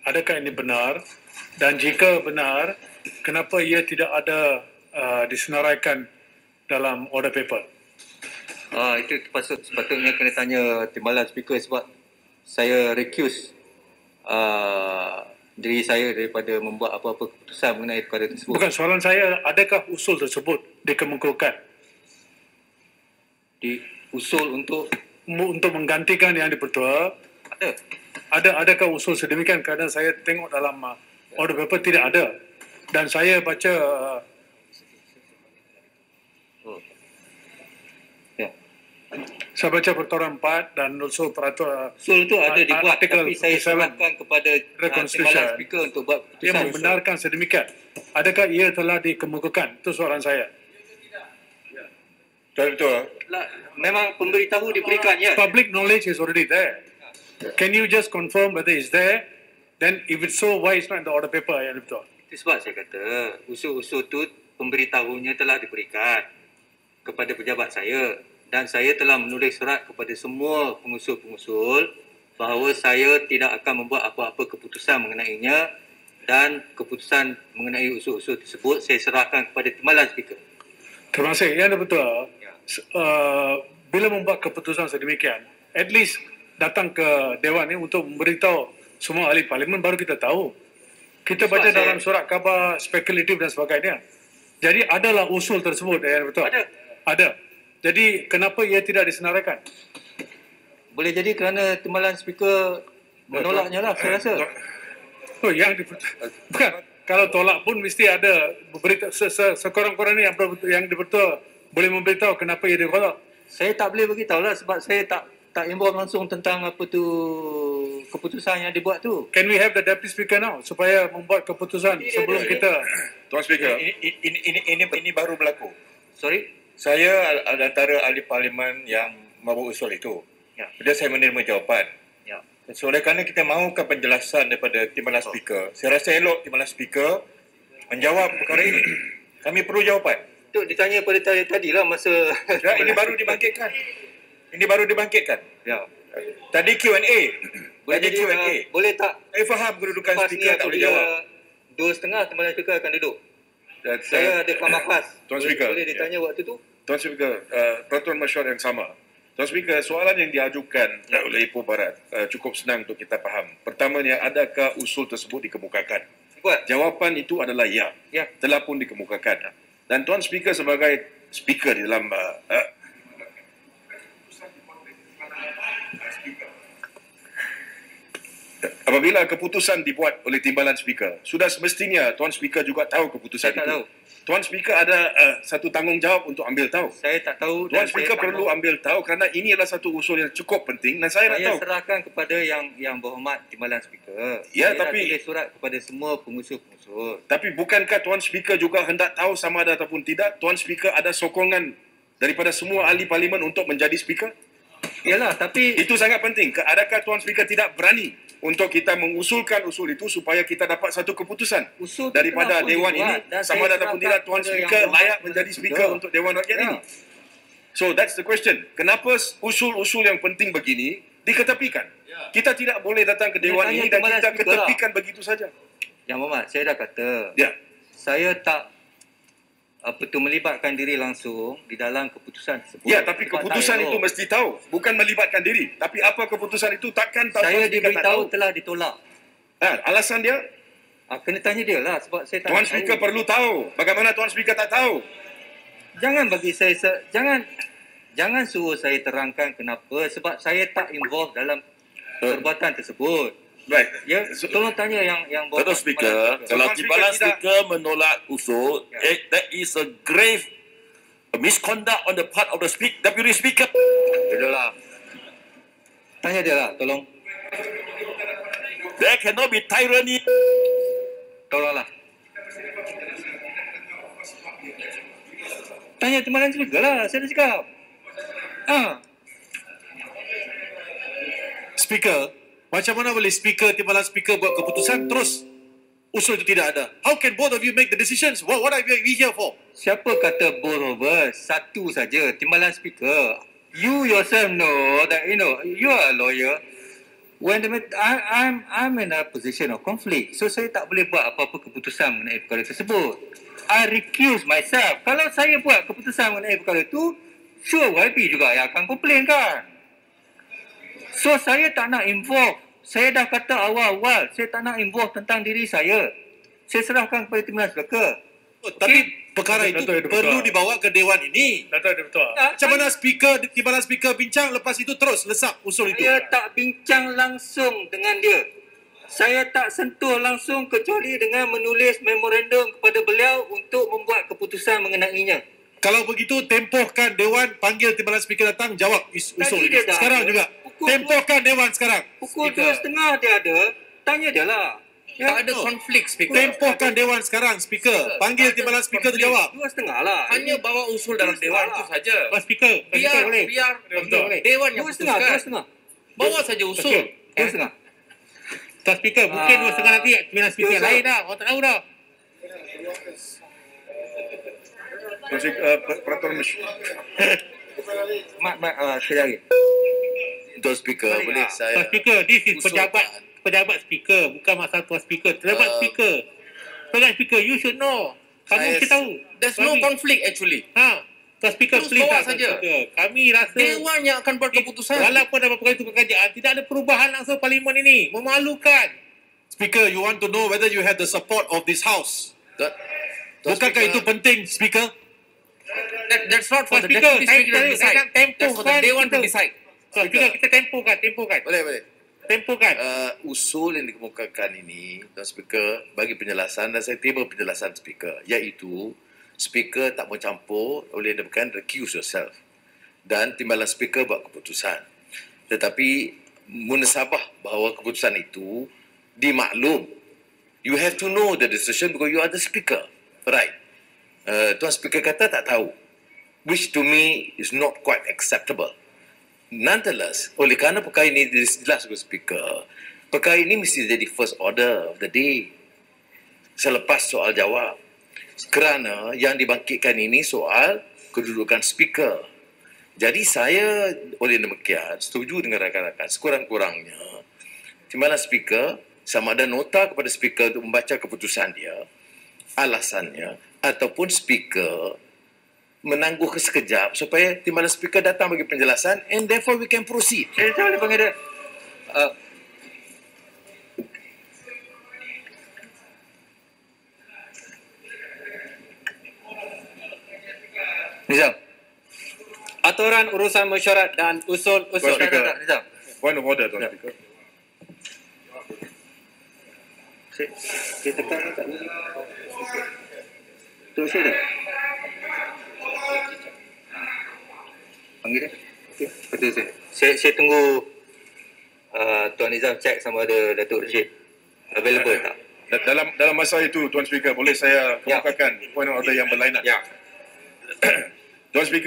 adakah ini benar? Dan jika benar, kenapa ia tidak ada disenaraikan dalam order paper? Itu sepatutnya kena tanya timbalan speaker sebab saya recuse diri saya daripada membuat apa-apa keputusan mengenai perkara tersebut. Bukan, soalan saya, adakah usul tersebut dikemukakan? Usul untuk menggantikan yang dipertua? Adakah usul sedemikian? Kerana saya tengok dalam order paper tidak ada. Dan saya baca saya baca peraturan 4 dan also peraturan usul itu ada dibuat, artikel tapi saya serahkan kepada timbalan speaker untuk buat keputusan. Ia membenarkan sedemikian. Adakah ia telah dikemukakan? Itu soalan saya. Betul. Memang pemberitahu diberikan, ya. Public knowledge is already there. Can you just confirm whether it's there? Then if it's so, why it's not in the order paper? Ya, betul. Itu sebab saya kata usul-usul itu pemberitahunya telah diberikan kepada pejabat saya, dan saya telah menulis surat kepada semua pengusul-pengusul bahawa saya tidak akan membuat apa-apa keputusan mengenainya, dan keputusan mengenai usul-usul tersebut saya serahkan kepada timbalan speaker. Terima kasih. Yang betul. Bila membuat keputusan sedemikian, at least datang ke Dewan ini untuk memberitahu semua ahli parlimen, baru kita tahu. Kita baca dalam surat khabar spekulatif dan sebagainya. Jadi adalah usul tersebut, yang betul. Ada. Jadi kenapa ia tidak disenaraikan? Boleh jadi kerana timbalan speaker menolaknya lah, saya rasa. Bukan. Kalau tolak pun mesti ada berita sekurang-kurangnya yang diberitahu boleh memberitahu kenapa ia ditolak. Saya tak boleh beritahu lah sebab saya tak involve langsung tentang apa tu keputusan yang dibuat tu. Can we have the deputy speaker now supaya membuat keputusan sebelum kita? Tuan Speaker, ini baru berlaku. Sorry? Saya antara ahli parlimen yang membawa usul itu. Ya. Bila saya menerima jawapan. Ya. So, oleh kerana kita mahukan penjelasan daripada timbalan speaker, saya rasa elok timbalan speaker menjawab perkara ini. Kami perlu jawapan. Itu ditanya pada tadi lah masa... Ya, ini baru dibangkitkan. Ya. Tadi Q&A. Boleh jadi Q&A. Boleh tak? Saya faham kedudukan Pas speaker tak boleh jawab. 2.30 timbalan speaker akan duduk. Dan Saya ada kamar khas. Tuan Speaker. Boleh ditanya waktu tu? Tuan Speaker, peraturan masyarakat yang sama. Tuan Speaker, soalan yang diajukan oleh Ipoh Barat cukup senang untuk kita faham. Pertamanya, adakah usul tersebut dikemukakan? Jawapan itu adalah ya. Telah pun dikemukakan. Dan Tuan Speaker sebagai speaker di dalam apabila keputusan dibuat oleh timbalan speaker, sudah semestinya Tuan Speaker juga tahu keputusan itu. Tahu. Tuan Speaker ada satu tanggungjawab untuk ambil tahu. Saya tak tahu. Tuan Speaker perlu ambil tahu kerana ini adalah satu usul yang cukup penting dan saya nak tahu. Saya serahkan kepada yang berhormat timbalan speaker. Ya, saya tapi tulis surat kepada semua pengusul-pengusul. Tapi bukankah Tuan Speaker juga hendak tahu sama ada ataupun tidak? Tuan Speaker ada sokongan daripada semua ahli parlimen untuk menjadi speaker? Yalah, tapi itu sangat penting. Adakah Tuan Speaker tidak berani untuk kita mengusulkan usul itu supaya kita dapat satu keputusan usul daripada Dewan ini sama ada ataupun tidak Tuan Speaker layak menjadi speaker untuk Dewan Rakyat ini? So that's the question. Kenapa usul-usul yang penting begini diketepikan? Kita tidak boleh datang ke Dewan ini dan kita ketepikan begitu saja. Yang Muhammad, saya dah kata. Ya. Saya tak melibatkan diri langsung di dalam keputusan tersebut. Ya, tapi keputusan itu mesti tahu. Bukan melibatkan diri. Tapi apa keputusan itu takkan tahu. Saya diberitahu telah ditolak. Alasan dia? Kena tanya dia lah sebab saya tak Tuan Speaker perlu tahu. Bagaimana Tuan Speaker tak tahu? Jangan bagi saya, jangan suruh saya terangkan kenapa sebab saya tak involve dalam perbuatan tersebut. Baik. Ya, tolong tanya yang Betul Speaker, kalau timbalan speaker menolak usul, that is a grave misconduct on the part of the deputy speaker. Yalah. Tanya dia lah, tolong. There cannot be tyranny. Tolonglah. Tanya timbalan speaker lah, saya dah cakap. Speaker, macam mana boleh timbalan speaker buat keputusan terus usul itu tidak ada? How can both of you make the decisions? What are we here for? Siapa kata both of us? Satu saja, timbalan speaker. You yourself know that, you are a lawyer. I'm in a position of conflict. So saya tak boleh buat apa-apa keputusan mengenai perkara tersebut. I recuse myself. Kalau saya buat keputusan mengenai perkara itu, sure YB juga yang akan komplain kan. So saya tak nak involve. Saya dah kata awal-awal, saya tak nak involve tentang diri saya. Saya serahkan kepada Timbalan Speaker. Tapi perkara itu perlu dibawa ke Dewan ini. Dato' ada betul. Macam mana Timbalan Speaker bincang, lepas itu terus lesak usul itu? Saya tak bincang langsung dengan dia. Saya tak sentuh langsung kecuali dengan menulis memorandum kepada beliau untuk membuat keputusan mengenainya. Kalau begitu, tempohkan Dewan, panggil Timbalan Speaker datang, jawab usul Tadi itu. dia dah Sekarang ada. juga. Pukul Tempohkan Dewan sekarang. Pukul 2.30 dia ada, tanya dia lah. Ya, Tak ada konflik, Speaker. Tempohkan Dewan sekarang, Speaker. Panggil Timbalan Speaker tu jawab. 2.30 lah. Hanya bawa usul dalam Dewan itu saja. Speaker boleh. Biar Betul. Dewan yang 2.30, putuskan. 2.30. Bawa saja usul. 2.30. Tuan Speaker, mungkin 2.30 nanti Timbalan Speaker yang lain dah. Orang tak tahu dah. Tuan Speaker, Peraturan Masyarakat. Sekali lagi. Tuan Speaker, boleh saya Tuan Speaker, this is usulkan. pejabat Speaker, bukan masalah Tuan Speaker. Pejabat Speaker. Pejabat Speaker, you should know. Kamu Saya- mesti tahu. There's no conflict actually. Tuan Speaker, Terus please bawa lah, Tuan saja. Speaker. Kami rasa Dewan yang akan buat keputusan. walaupun ada perkara itu kerajaan, tidak ada perubahan langsung parlimen ini. Memalukan. Speaker, you want to know whether you have the support of this House. Tuan Bukankah Speaker, itu penting, Speaker? That's not for Tuan the Speaker, Deputy Speaker to saya decide. nak tempohkan That's for the Dewan to kita. decide. Tuan Speaker, kita tempohkan. boleh. Tempohkan. Usul yang dikemukakan ini, Tuan Speaker, bagi penjelasan dan saya terima penjelasan Speaker, iaitu Speaker tak mau campur, oleh menyebabkan recuse yourself. Dan Timbalan Speaker buat keputusan. Tetapi munasabah bahawa keputusan itu dimaklum. You have to know the decision because you are the Speaker. Right. Tuan Speaker kata tak tahu. Which to me is not quite acceptable. Nonetheless, oleh kerana perkara ini jelas kepada Speaker, perkara ini mesti jadi first order of the day. Selepas soal jawab. Kerana yang dibangkitkan ini soal kedudukan Speaker. Jadi saya oleh demikian setuju dengan rakan-rakan sekurang-kurangnya Timbalan Speaker sama ada nota kepada Speaker untuk membaca keputusan dia, alasannya, ataupun Speaker menangguh sekejap supaya Timbalan Speaker datang bagi penjelasan and therefore we can proceed. Saya boleh panggil dia. Nizam. Aturan urusan mesyuarat dan usul-usul. Tuan Speaker. Nizam. Point of order, Tuan Speaker. Saya tekan tak boleh. Terus dia. Panggil dia. Okey, betul saya. Saya tunggu Tuan Nizam cek sama ada Datuk Rashid available tak. Dalam masa itu, Tuan Speaker, boleh saya Ya. kemukakan point of order yang berlainan? Ya. Tuan Speaker,